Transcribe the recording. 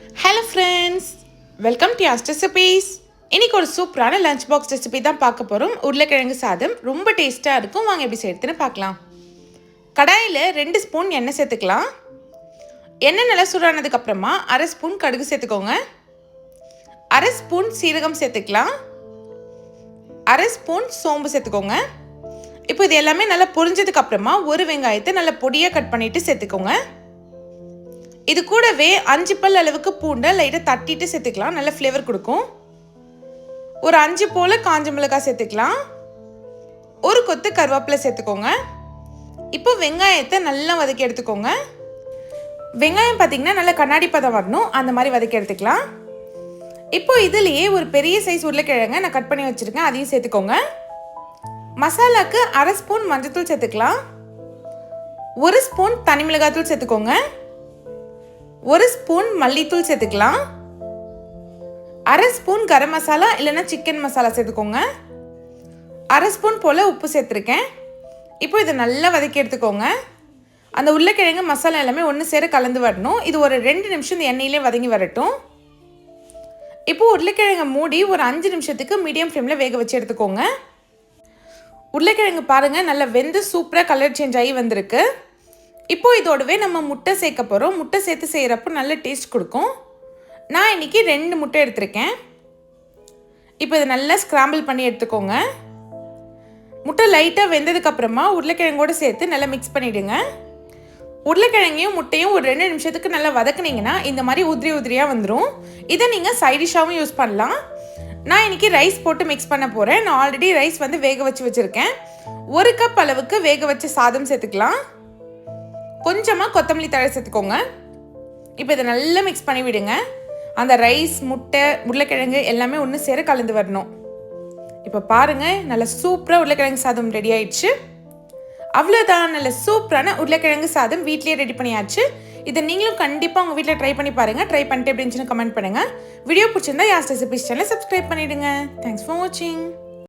Hello friends, welcome to Yaz recipes. இன்றைக்கி ஒரு சூப்பரான லஞ்ச் பாக்ஸ் ரெசிபி தான் பார்க்க போகிறோம். உருளைக்கிழங்கு சாதம் ரொம்ப டேஸ்ட்டாக இருக்கும். வாங்க எப்படி செய்யறதுன்னு பார்க்கலாம். கடாயில் 2 ஸ்பூன் எண்ணெய் சேர்த்துக்கலாம். எண்ணெய் நல்லா சூடானதுக்கப்புறமா 1/2 ஸ்பூன் கடுகு சேர்த்துக்கோங்க. 1/2 ஸ்பூன் சீரகம் சேர்த்துக்கலாம். 1/2 ஸ்பூன் சோம்பு சேர்த்துக்கோங்க. இப்போ இது எல்லாமே நல்லா பொரிஞ்சதுக்கப்புறமா ஒரு வெங்காயத்தை நல்லா பொடியாக கட் பண்ணிவிட்டு சேர்த்துக்கோங்க. இது கூடவே 5 பல் அளவுக்கு பூண்டை லைட்டாக தட்டிட்டு சேர்த்துக்கலாம். நல்ல ஃப்ளேவர் கொடுக்கும். ஒரு 5 போல் காஞ்ச மிளகாய் சேர்த்துக்கலாம். ஒரு கொத்து கருவேப்பிலை சேர்த்துக்கோங்க. இப்போ வெங்காயத்தை நல்லா வதக்கி எடுத்துக்கோங்க. வெங்காயம் பார்த்திங்கன்னா நல்லா கண்ணாடி பதம் வரணும், அந்த மாதிரி வதக்கி எடுத்துக்கலாம். இப்போ இதுலேயே ஒரு பெரிய சைஸ் உருளைக்கிழங்கை நான் கட் பண்ணி வச்சுருக்கேன், அதையும் சேர்த்துக்கோங்க. மசாலாவுக்கு 1/2 ஸ்பூன் மஞ்சள்தூள் சேர்த்துக்கலாம். 1 ஸ்பூன் தனி மிளகாய்த்தூள் சேர்த்துக்கோங்க. 1 ஸ்பூன் மல்லித்தூள் சேர்த்துக்கலாம். 1/2 ஸ்பூன் கரம் மசாலா இல்லைன்னா சிக்கன் மசாலா சேர்த்துக்கோங்க. 1/2 ஸ்பூன் போல் உப்பு சேர்த்துருக்கேன். இப்போ இதை நல்லா வதக்கி எடுத்துக்கோங்க. அந்த உருளைக்கிழங்கு மசாலா எல்லாமே ஒன்று சேர கலந்து வரணும். இது ஒரு 2 நிமிஷம் இந்த எண்ணெயிலே வதங்கி வரட்டும். இப்போது உருளைக்கிழங்கை மூடி ஒரு 5 நிமிஷத்துக்கு மீடியம் ஃப்ளேமில் வேக வச்சு எடுத்துக்கோங்க. உருளைக்கிழங்கு பாருங்கள், நல்லா வெந்து சூப்பராக கலர் சேஞ்ச் ஆகி வந்திருக்கு. இப்போது இதோடவே நம்ம முட்டை சேர்க்க போகிறோம். முட்டை சேர்த்து செய்கிறப்போ நல்ல டேஸ்ட் கொடுக்கும். நான் இன்றைக்கி 2 முட்டை எடுத்திருக்கேன். இப்போ இதை நல்லா ஸ்க்ராம்பிள் பண்ணி எடுத்துக்கோங்க. முட்டை லைட்டாக வெந்ததுக்கப்புறமா உருளைக்கிழங்கோடு சேர்த்து நல்லா மிக்ஸ் பண்ணிவிடுங்க. உருளைக்கிழங்கையும் முட்டையும் ஒரு 2 நிமிஷத்துக்கு நல்லா வதக்குனிங்கன்னா இந்த மாதிரி உதிரி உதிரியாக வந்துடும். இதை நீங்கள் சைடிஷாகவும் யூஸ் பண்ணலாம். நான் இன்றைக்கி ரைஸ் போட்டு மிக்ஸ் பண்ண போகிறேன். நான் ஆல்ரெடி ரைஸ் வேக வச்சுருக்கேன். 1 கப் அளவுக்கு வேக வச்ச சாதம் சேர்த்துக்கலாம். கொஞ்சமாக கொத்தமல்லி தழை சேர்த்துக்கோங்க. இப்போ இதை நல்லா மிக்ஸ் பண்ணி விடுங்க. அந்த ரைஸ், முட்டை, உருளைக்கிழங்கு எல்லாமே ஒன்று சேர கலந்து வரணும். இப்போ பாருங்கள், நல்ல சூப்பராக உருளைக்கிழங்கு சாதம் ரெடி ஆயிடுச்சு. அவ்வளோதான், நல்ல சூப்பரான உருளைக்கிழங்கு சாதம் வீட்லேயே ரெடி பண்ணியாச்சு. இதை நீங்களும் கண்டிப்பாக உங்கள் வீட்டில் ட்ரை பண்ணி பாருங்கள். ட்ரை பண்ணிட்டு எப்படி இருந்துச்சுன்னு கமெண்ட் பண்ணுங்கள். வீடியோ பிடிச்சிருந்தா யாஸ் ரெசிபீஸ் சேனலை சப்ஸ்கிரைப் பண்ணிவிடுங்க. தேங்க்ஸ் ஃபார் வாட்சிங்.